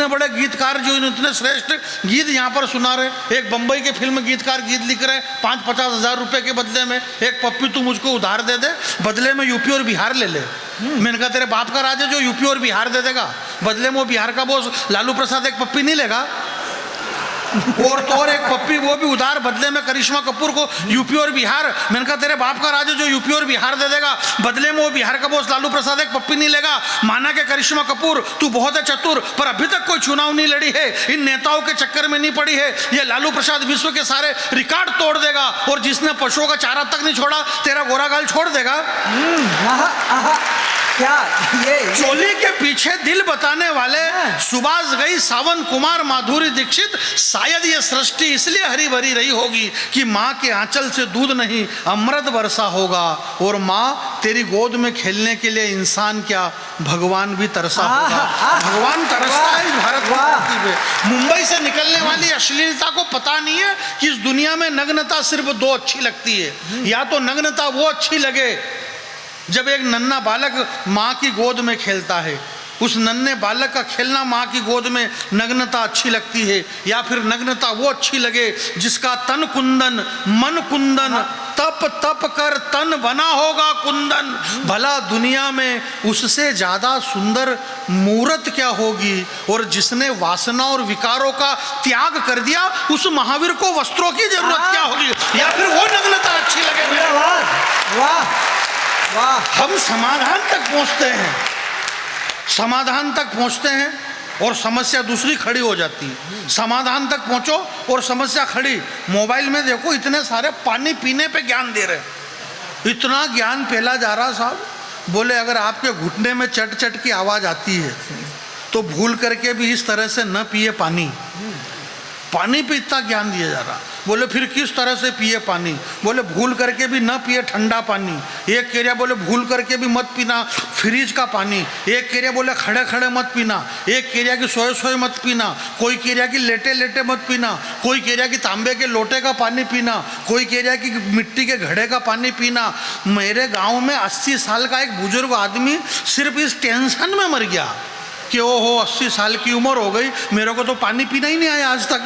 इतने बड़े गीतकार जो इतने श्रेष्ठ गीत यहाँ पर सुना रहे, एक बम्बई के फिल्म गीतकार गीत लिख रहे 5-50 हज़ार रुपए के बदले में, एक पप्पी तू मुझको उधार दे दे, बदले में यूपी और बिहार ले ले। मैंने कहा तेरे बाप का राज है जो यूपी और बिहार दे देगा, बदले में वो बिहार का बॉस लालू प्रसाद एक पप्पी नहीं लेगा, और तो और एक पप्पी वो भी उधार, बदले में करिश्मा कपूर को यूपी और बिहार। मैंने कहा तेरे बाप का राज है जो यूपी और बिहार दे देगा, बदले में वो बिहार का बॉस लालू प्रसाद एक पप्पी नहीं लेगा। माना कि करिश्मा कपूर तू बहुत है चतुर, पर अभी तक कोई चुनाव नहीं लड़ी है, इन नेताओं के चक्कर में नहीं पड़ी है। ये लालू प्रसाद विश्व के सारे रिकॉर्ड तोड़ देगा, और जिसने पशुओं का चारा तक नहीं छोड़ा तेरा गोरा गाल छोड़ देगा। क्या ये चोली के पीछे दिल बताने वाले सुभाष घई, सावन कुमार, माधुरी दीक्षित, शायद ये सृष्टि इसलिए हरी भरी रही होगी कि माँ के आंचल से दूध नहीं अमृत बरसा होगा, और माँ तेरी गोद में खेलने के लिए इंसान क्या भगवान भी तरसा होगा। भगवान तरसता है इस भारत की धरती पे। मुंबई से निकलने वाली अश्लीलता को पता नहीं है कि इस दुनिया में नग्नता सिर्फ दो अच्छी लगती है, या तो नग्नता वो अच्छी लगे जब एक नन्हा बालक माँ की गोद में खेलता है, उस नन्हे बालक का खेलना माँ की गोद में नग्नता अच्छी लगती है, या फिर नग्नता वो अच्छी लगे जिसका तन कुंदन मन कुंदन, तप तप कर तन बना होगा कुंदन। भला दुनिया में उससे ज्यादा सुंदर मूरत क्या होगी, और जिसने वासना और विकारों का त्याग कर दिया उस महावीर को वस्त्रों की जरूरत क्या होगी, या फिर वो नग्नता अच्छी लगे। वाह वाह, हम समाधान तक पहुंचते हैं, समाधान तक पहुंचते हैं और समस्या दूसरी खड़ी हो जाती है। समाधान तक पहुंचो और समस्या खड़ी। मोबाइल में देखो इतने सारे पानी पीने पे ज्ञान दे रहे, इतना ज्ञान फैला जा रहा। साहब बोले अगर आपके घुटने में चट चट की आवाज़ आती है तो भूल करके भी इस तरह से न पिए पानी। पानी पे इतना ज्ञान दिया जा रहा। बोले फिर किस तरह से पिए पानी, बोले भूल करके भी न पिए ठंडा पानी। एक केरिया बोले भूल करके भी मत पीना फ्रिज का पानी, एक केरिया बोले खड़े खड़े मत पीना, एक केरिया की सोए सोए मत पीना, कोई केरिया की लेटे लेटे मत पीना, कोई केरिया की तांबे के लोटे का पानी पीना, कोई केरिया की मिट्टी के घड़े का पानी पीना। मेरे गाँव में 80 साल का एक बुजुर्ग आदमी सिर्फ इस टेंशन में मर गया कि ओहो 80 साल की उम्र हो गई, मेरे को तो पानी पीना ही नहीं आया आज तक।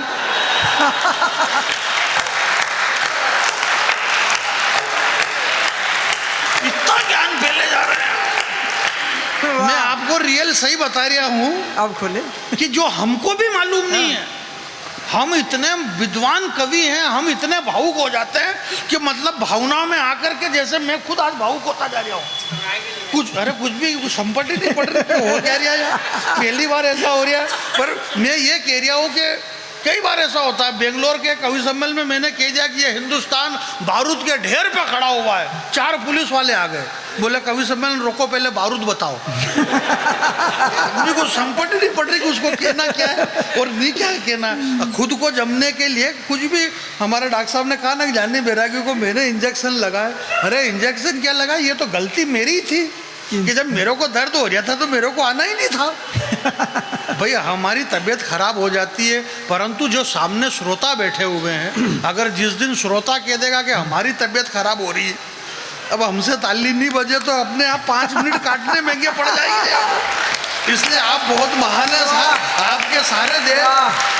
इतना ज्ञान फैले जा रहे हैं। मैं आपको रियल सही बता रहा हूँ, अब खोले कि जो हमको भी मालूम नहीं है। हम इतने विद्वान कवि हैं, हम इतने भावुक हो जाते हैं कि मतलब भावनाओं में आकर के, जैसे मैं खुद आज भावुक होता जा रहा हूँ। कुछ भी संपत्ति नहीं पड़ रही हो क्या रहा, पहली बार ऐसा हो रहा है। पर मैं ये कह रहा हूँ कि कई बार ऐसा होता है। बेंगलोर के कवि सम्मेलन में मैंने कह दिया कि ये हिंदुस्तान बारूद के ढेर पे खड़ा हुआ है, 4 पुलिस वाले आ गए, बोले कवि सम्मेलन रोको पहले बारूद बताओ। मुझे को संपत्ति नहीं पड़ रही कि उसको कहना क्या है और नहीं क्या कहना। खुद को जमने के लिए कुछ भी, हमारे डॉक्टर साहब ने कहा ना कि जानी बैरागी को मैंने इंजेक्शन लगाया। अरे इंजेक्शन क्या लगा, ये तो गलती मेरी थी कि जब मेरे को दर्द हो रहा था तो मेरे को आना ही नहीं था। भाई हमारी तबीयत खराब हो जाती है, परंतु जो सामने श्रोता बैठे हुए हैं, अगर जिस दिन श्रोता कह देगा कि हमारी तबीयत खराब हो रही है, अब हमसे ताली नहीं बजे तो अपने आप 5 मिनट काटने महंगे पड़ जाएंगे। इसलिए आप बहुत महान है साहब, आपके सारे देश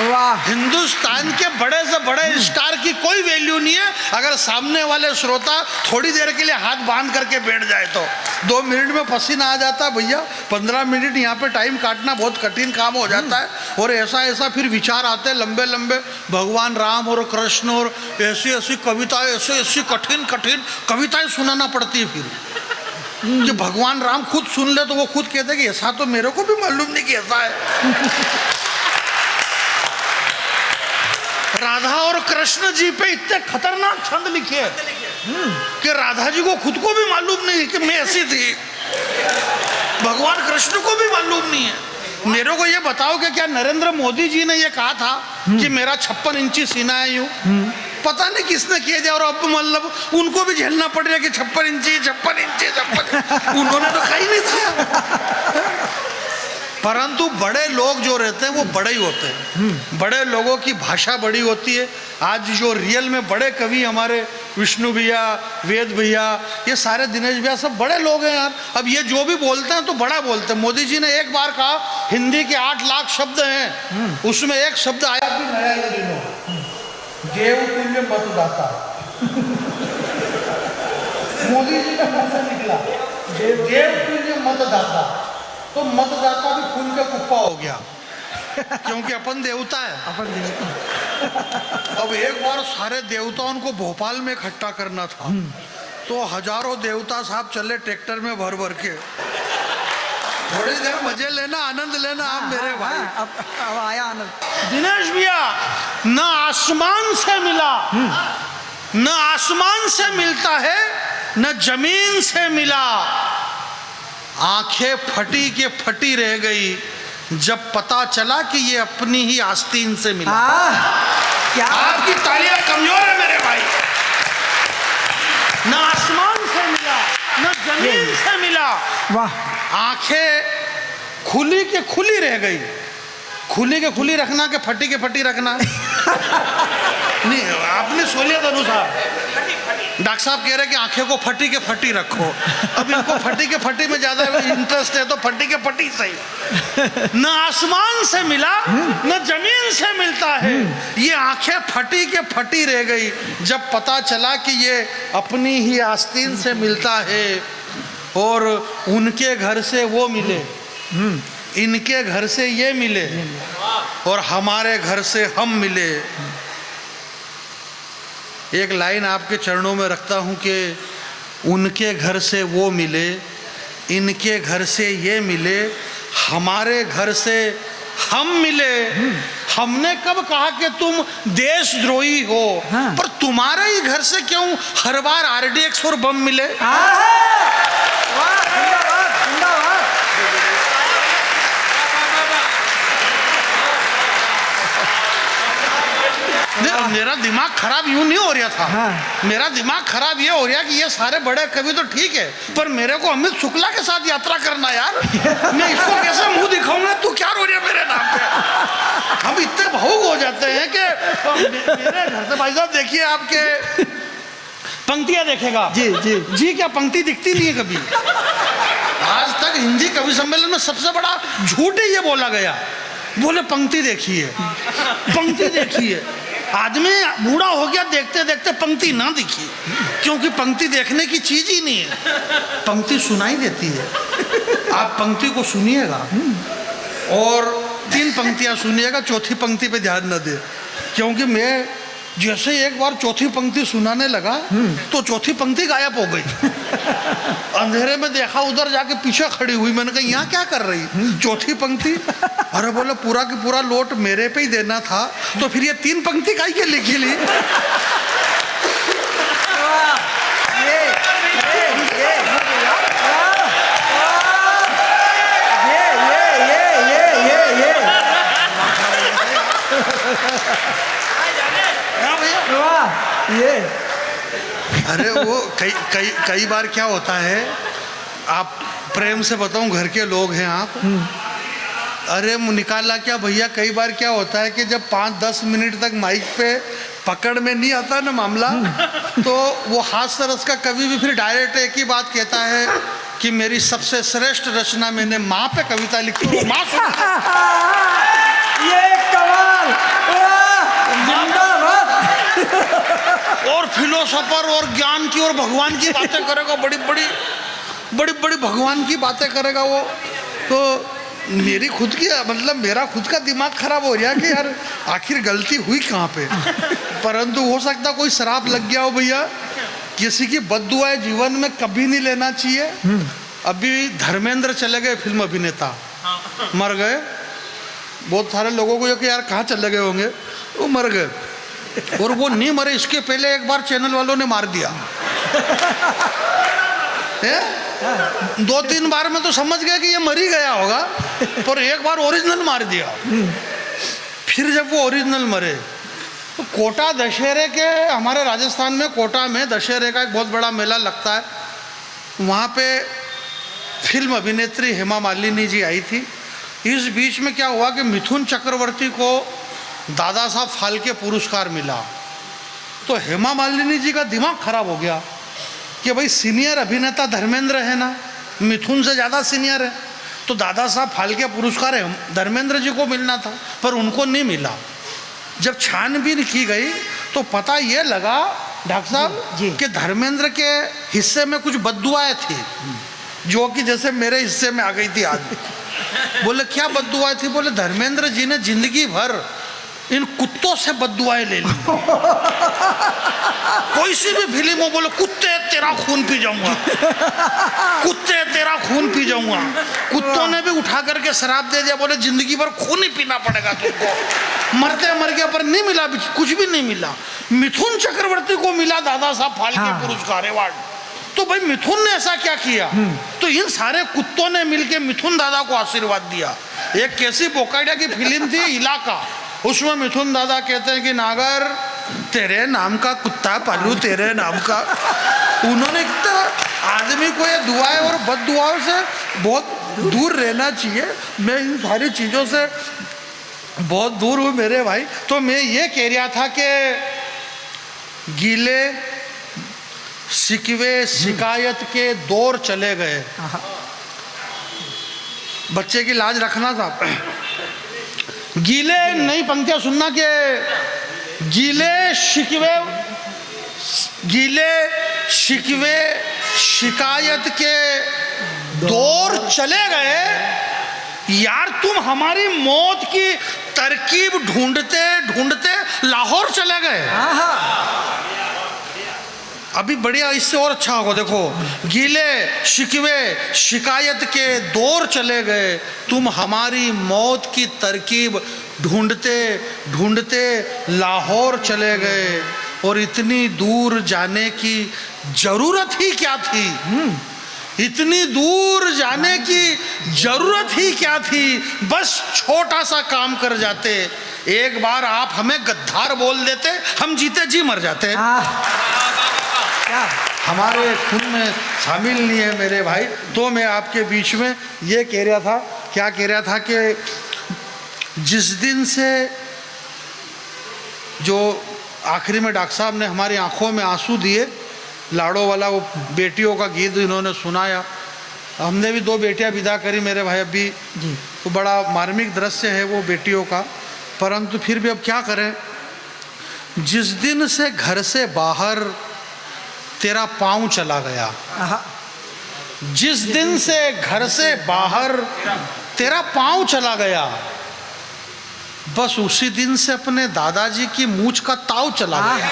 वाह, हिंदुस्तान के बड़े से बड़े स्टार की कोई वैल्यू नहीं है अगर सामने वाले श्रोता थोड़ी देर के लिए हाथ बांध करके बैठ जाए तो। 2 मिनट में पसीना आ जाता भैया, 15 मिनट यहाँ पे टाइम काटना बहुत कठिन काम हो जाता है। और ऐसा फिर विचार आते हैं लंबे लंबे, भगवान राम और कृष्ण और ऐसी कविताएं, ऐसी कठिन कविताएं सुनाना पड़ती है फिर कि भगवान राम खुद सुन ले तो वो खुद कहते कि ऐसा तो मेरे को भी मालूम नहीं कि ऐसा है। राधा और कृष्ण जी पे इतने खतरनाक छंद लिखे कि राधा जी को खुद को भी मालूम नहीं है कि मैं ऐसी थी, भगवान कृष्ण को भी मालूम नहीं है। मेरे को ये बताओ कि क्या नरेंद्र मोदी जी ने ये कहा था कि मेरा 56 इंची सीना है यूं? पता नहीं किसने किया जाए, और अब मतलब उनको भी झेलना पड़ रहा है कि 56 इंची उन्होंने तो कहीं नहीं था। परंतु बड़े लोग जो रहते हैं वो बड़े ही होते हैं, बड़े लोगों की भाषा बड़ी होती है। आज जो रियल में बड़े कवि हमारे विष्णु भैया, वेद भैया, ये सारे दिनेश भैया सब बड़े लोग हैं यार। अब ये जो भी बोलते हैं तो बड़ा बोलते हैं। मोदी जी ने एक बार कहा हिंदी के 8 लाख शब्द हैं, उसमें एक शब्द आया भी नया ये दिनों, देवतुल्य मतदाता। मोदी जी का मुंह से निकला देवतुल्य मतदाता, तो मतदाता भी खून का कुप्पा हो गया, क्योंकि अपन देवता है। अपन देवता। अब एक बार सारे देवताओं को भोपाल में इकट्ठा करना था, तो हजारों देवता साहब चले ट्रैक्टर में भर भर के। थोड़ी देर मजे लेना, आनंद लेना आप मेरे भाई। अब आया आनंद। दिनेश भैया, न आसमान से मिला, न आसमान से मिलता है, न जमीन से मिला, आंखें फटी के फटी रह गई जब पता चला कि ये अपनी ही आस्तीन से मिला। क्या आपकी तालियां कमजोर है मेरे भाई। न आसमान से मिला, न जमीन से मिला, वाह। आंखें खुली के खुली रह गई। खुली के खुली रखना के फटी के फटी रखना नहीं, आपने सोलियत अनुसार डॉक्टर साहब कह रहे हैं कि आंखें को फटी के फटी रखो। अब इनको फटी के फटी में ज्यादा इंटरेस्ट है, तो फटी के फटी सही। न आसमान से मिला, न जमीन से मिलता है, ये आंखें फटी के फटी रह गई जब पता चला कि ये अपनी ही आस्तीन से मिलता है। और उनके घर से वो मिले, इनके घर से ये मिले, और हमारे घर से हम मिले। एक लाइन आपके चरणों में रखता हूं कि उनके घर से वो मिले, इनके घर से ये मिले, हमारे घर से हम मिले। हमने कब कहा कि तुम देशद्रोही हो? हाँ। पर तुम्हारे ही घर से क्यों हर बार RDX और बम मिले? मेरा दिमाग खराब यूं नहीं हो रहा था। हाँ। मेरा दिमाग खराब ये हो रहा कि ये सारे बड़े कवि तो ठीक है, पर मेरे को अमित शुक्ला के साथ यात्रा करना यार। मैं इसको कैसे मुंह दिखाऊंगा? तू क्या रो रहा मेरे नाम पे? हम इतने भावुक हो जाते हैं कि मेरे घर से भाई साहब देखिए, आपके पंक्तियां देखेगा जी जी जी, क्या पंक्ति दिखती नहीं है कभी। आज तक हिंदी कवि सम्मेलन में सबसे बड़ा झूठ ही ये बोला गया, बोले पंक्ति देखिए, पंक्ति देखिए। आदमी बूढ़ा हो गया देखते देखते पंक्ति ना दिखी, क्योंकि पंक्ति देखने की चीज ही नहीं है, पंक्ति सुनाई देती है। आप पंक्ति को सुनिएगा और 3 पंक्तियां सुनिएगा, चौथी पंक्ति पे ध्यान न दे, क्योंकि मैं जैसे एक बार चौथी पंक्ति सुनाने लगा तो चौथी पंक्ति गायब हो गई। अंधेरे में देखा, उधर जाके पीछे खड़ी हुई, मैंने कहा यहाँ क्या कर रही? चौथी पंक्ति। अरे बोले पूरा की पूरा लोट मेरे पे ही देना था, तो फिर ये 3 पंक्ति काहे के लिखी ली? ये अरे वो कई बार क्या होता है, आप प्रेम से बताऊं, घर के लोग हैं आप, अरे निकाला क्या भैया, कई बार क्या होता है कि जब 5-10 मिनट तक माइक पे पकड़ में नहीं आता ना मामला, तो वो हास्य रस का कवि भी फिर डायरेक्ट एक ही बात कहता है कि मेरी सबसे श्रेष्ठ रचना मैंने माँ पे कविता लिखी, वो माँ सुन। ये कमाल, और फिलोसोफर और ज्ञान की और भगवान की बातें करेगा, बड़ी बड़ी भगवान की बातें करेगा वो। तो मेरी खुद की, मतलब मेरा खुद का दिमाग खराब हो रहा कि यार आखिर गलती हुई कहाँ पे। परंतु हो सकता कोई शराब लग गया हो भैया, किसी की बद्दुआएं जीवन में कभी नहीं लेना चाहिए। अभी धर्मेंद्र चले गए, फिल्म अभिनेता मर गए, बहुत सारे लोगों को ये कि यार कहाँ चले गए होंगे, वो मर गए। और वो नहीं मरे, इसके पहले एक बार चैनल वालों ने मार दिया। 2-3 बार में तो समझ गया कि ये मर ही गया होगा, पर एक बार ओरिजिनल मार दिया। फिर जब वो ओरिजिनल मरे तो कोटा दशहरे के, हमारे राजस्थान में कोटा में दशहरे का एक बहुत बड़ा मेला लगता है, वहाँ पे फिल्म अभिनेत्री हेमा मालिनी जी आई थी। इस बीच में क्या हुआ कि मिथुन चक्रवर्ती को दादा साहब फाल्के पुरस्कार मिला। तो हेमा मालिनी जी का दिमाग खराब हो गया कि भाई सीनियर अभिनेता धर्मेंद्र है ना, मिथुन से ज़्यादा सीनियर है, तो दादा साहब फाल्के पुरस्कार है धर्मेंद्र जी को मिलना था, पर उनको नहीं मिला। जब छानबीन की गई तो पता ये लगा डॉक्टर साहब कि धर्मेंद्र के हिस्से में कुछ बद्दुआएं थी, जो कि जैसे मेरे हिस्से में आ गई थी आज। बोले क्या बद्दुआएं थी? बोले धर्मेंद्र जी ने जिंदगी भर इन कुत्तों से बद्दुआएं ले ली। कोई सी भी फिल्म हो, बोले कुत्ते तेरा खून पी जाऊंगा, कुत्ते तेरा खून पी जाऊंगा। कुत्तों ने भी उठा करके शराब दे दिया, बोले जिंदगी भर खून ही पीना पड़ेगा तुमको, मरते मर गया, पर नहीं मिला, कुछ भी नहीं मिला। मिथुन चक्रवर्ती को मिला दादा साहब फाल्के पुरस्कार अवार्ड। तो भाई मिथुन ने ऐसा क्या किया? तो इन सारे कुत्तों ने मिलके मिथुन दादा को आशीर्वाद दिया। एक केसी बोकाइडा की फिल्म थी इलाका, उसमें मिथुन दादा कहते हैं कि नागर तेरे नाम का कुत्ता पालू, तेरे नाम का। उन्होंने आदमी को ये दुआएं और बद दुआओं से बहुत दूर रहना चाहिए। मैं इन सारी चीज़ों से बहुत दूर हूँ मेरे भाई। तो मैं ये कह रहा था कि गीले शिकवे शिकायत के दौर चले गए। बच्चे की लाज रखना था। गीले नई पंक्तियां सुनना के गीले शिकवे शिकायत के दौर चले गए। यार तुम हमारी मौत की तरकीब ढूंढते ढूंढते लाहौर चले गए। अभी बढ़िया, इससे और अच्छा होगा। देखो, गीले शिकवे शिकायत के दौर चले गए, तुम हमारी मौत की तरकीब ढूंढते ढूंढते लाहौर चले गए, और इतनी दूर जाने की जरूरत ही क्या थी? इतनी दूर जाने की जरूरत ही क्या थी? बस छोटा सा काम कर जाते। एक बार आप हमें गद्दार बोल देते, हम जीते जी मर जाते। हमारे खून में शामिल नहीं है मेरे भाई। तो मैं आपके बीच में ये कह रहा था, क्या कह रहा था कि जिस दिन से जो आखिरी में डॉक्टर साहब ने हमारी आंखों में आंसू दिए, लाड़ो वाला वो बेटियों का गीत इन्होंने सुनाया। हमने भी 2 बेटियां विदा करी मेरे भाई अभी जी। तो बड़ा मार्मिक दृश्य है वो बेटियों का, परंतु फिर भी अब क्या करें। जिस दिन से घर से बाहर तेरा पाँव चला गया, जिस दिन से घर से बाहर तेरा पाँव चला गया, बस उसी दिन से अपने दादाजी की मूंछ का ताव चला गया।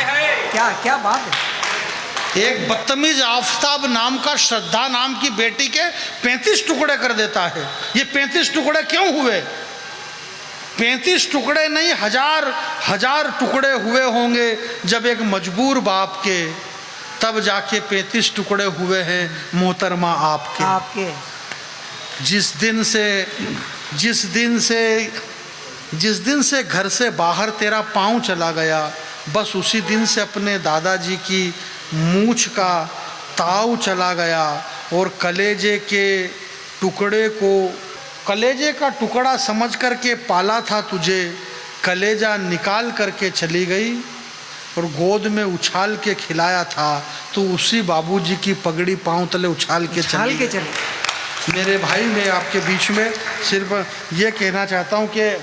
क्या क्या बात है। एक बदतमीज आफताब नाम का श्रद्धा नाम की बेटी के 35 टुकड़े कर देता है। ये 35 टुकड़े क्यों हुए? 35 टुकड़े नहीं, हजार टुकड़े हुए होंगे जब एक मजबूर बाप के, तब जाके 35 टुकड़े हुए हैं मोहतरमा आपके। जिस दिन से घर से बाहर तेरा पाँव चला गया, बस उसी दिन से अपने दादाजी की मूंछ का ताव चला गया, और कलेजे का टुकड़ा समझ करके पाला था तुझे, कलेजा निकाल करके चली गई, और गोद में उछाल के खिलाया था, तो उसी बाबूजी की पगड़ी पांव तले उछाल के चले। मेरे भाई, मैं आपके बीच में सिर्फ ये कहना चाहता हूँ कि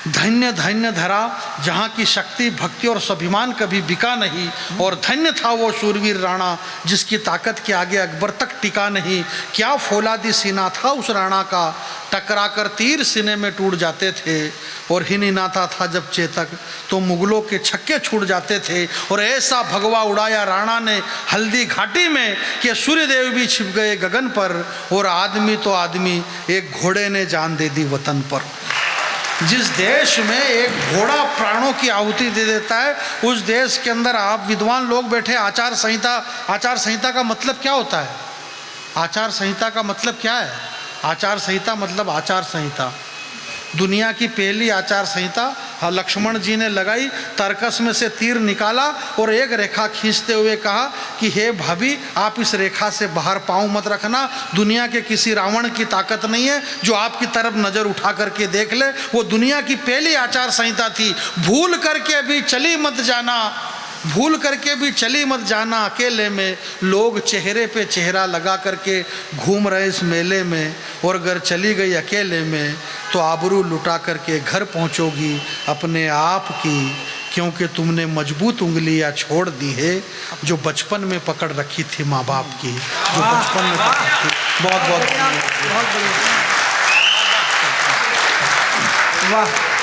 धन्य धन्य धरा जहाँ की शक्ति भक्ति और स्वाभिमान कभी बिका नहीं, और धन्य था वो शूरवीर राणा जिसकी ताकत के आगे अकबर तक टिका नहीं। क्या फौलादी सीना था उस राणा का, टकराकर तीर सीने में टूट जाते थे, और ही निनाता था जब चेतक तो मुगलों के छक्के छूट जाते थे। और ऐसा भगवा उड़ाया राणा ने हल्दी घाटी में कि सूर्यदेव भी छिप गए गगन पर, और आदमी तो आदमी एक घोड़े ने जान दे दी वतन पर। जिस देश में एक घोड़ा प्राणों की आहुति दे देता है, उस देश के अंदर आप विद्वान लोग बैठे आचार संहिता का मतलब क्या होता है? आचार संहिता का मतलब क्या है? आचार संहिता मतलब आचार संहिता। दुनिया की पहली आचार संहिता हाँ, लक्ष्मण जी ने लगाई, तरकस में से तीर निकाला और एक रेखा खींचते हुए कहा कि हे भाभी, आप इस रेखा से बाहर पाँव मत रखना। दुनिया के किसी रावण की ताकत नहीं है जो आपकी तरफ नज़र उठा करके देख ले। वो दुनिया की पहली आचार संहिता थी, भूल करके भी चली मत जाना, भूल करके भी चली मत जाना अकेले में। लोग चेहरे पे चेहरा लगा करके घूम रहे इस मेले में, और अगर चली गई अकेले में तो आबरू लुटा करके घर पहुंचोगी अपने आप की, क्योंकि तुमने मजबूत उंगलियां छोड़ दी है जो बचपन में पकड़ रखी थी माँ बाप की, जो बचपन में पकड़ रखी। बहुत बहुत वाह।